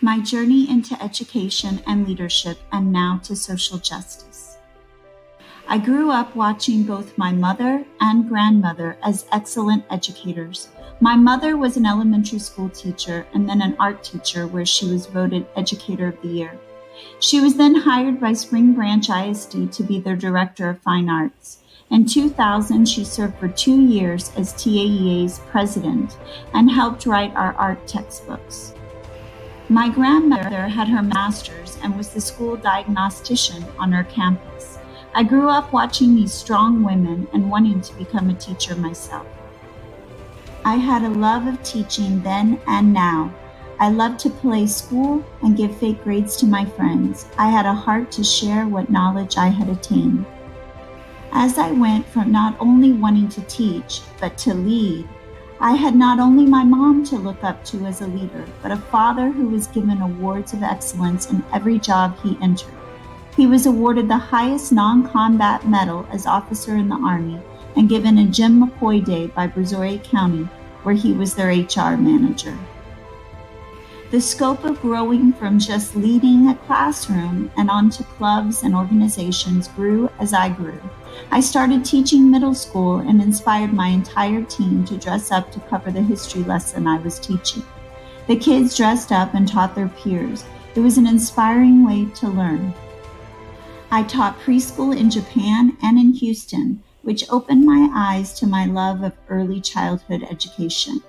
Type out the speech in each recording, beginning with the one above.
my journey into education and leadership, and now to social justice. I grew up watching both my mother and grandmother as excellent educators. My mother was an elementary school teacher and then an art teacher where she was voted Educator of the Year. She was then hired by Spring Branch ISD to be their Director of Fine Arts. In 2000, she served for 2 years as TAEA's president and helped write our art textbooks. My grandmother had her master's and was the school diagnostician on her campus. I grew up watching these strong women and wanting to become a teacher myself. I had a love of teaching then and now. I loved to play school and give fake grades to my friends. I had a heart to share what knowledge I had attained. As I went from not only wanting to teach, but to lead, I had not only my mom to look up to as a leader, but a father who was given awards of excellence in every job he entered. He was awarded the highest non-combat medal as officer in the Army and given a Jim McCoy Day by Brazoria County, where he was their HR manager. The scope of growing from just leading a classroom and onto clubs and organizations grew as I grew. I started teaching middle school and inspired my entire team to dress up to cover the history lesson I was teaching. The kids dressed up and taught their peers. It was an inspiring way to learn. I taught preschool in Japan and in Houston, which opened my eyes to my love of early childhood education.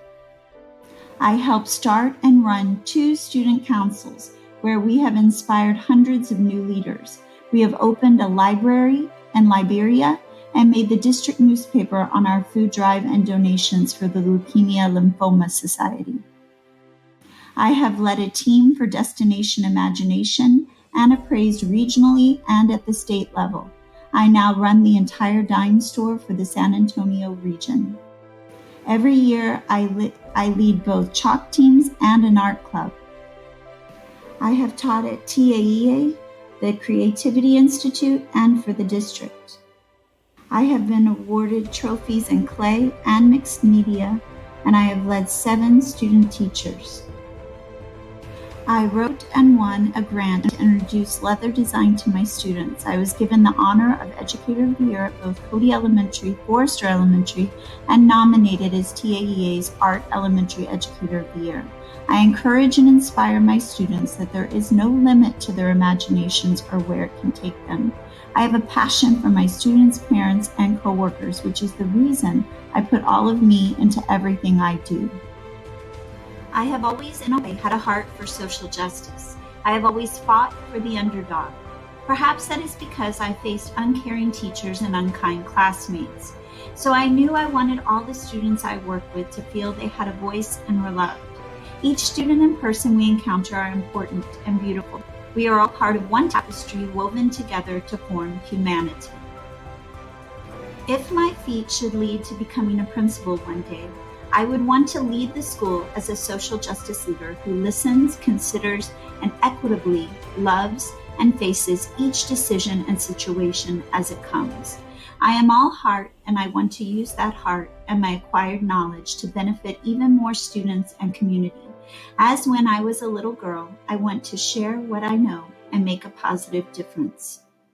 I helped start and run 2 student councils where we have inspired hundreds of new leaders. We have opened a library in Liberia and made the district newspaper on our food drive and donations for the Leukemia Lymphoma Society. I have led a team for Destination Imagination and appraised regionally and at the state level. I now run the entire dime store for the San Antonio region. Every year, I lead both chalk teams and an art club. I have taught at TAEA, the Creativity Institute, and for the district. I have been awarded trophies in clay and mixed media, and I have led 7 student teachers. I wrote and won a grant to introduce leather design to my students. I was given the honor of Educator of the Year at both Cody Elementary, Forester Elementary, and nominated as TAEA's Art Elementary Educator of the Year. I encourage and inspire my students that there is no limit to their imaginations or where it can take them. I have a passion for my students, parents, and coworkers, which is the reason I put all of me into everything I do. I have always, in a way, had a heart for social justice. I have always fought for the underdog. Perhaps that is because I faced uncaring teachers and unkind classmates. So I knew I wanted all the students I worked with to feel they had a voice and were loved. Each student and person we encounter are important and beautiful. We are all part of one tapestry woven together to form humanity. If my feet should lead to becoming a principal one day, I would want to lead the school as a social justice leader who listens, considers, and equitably loves and faces each decision and situation as it comes. I am all heart, and I want to use that heart and my acquired knowledge to benefit even more students and community. As when I was a little girl, I want to share what I know and make a positive difference.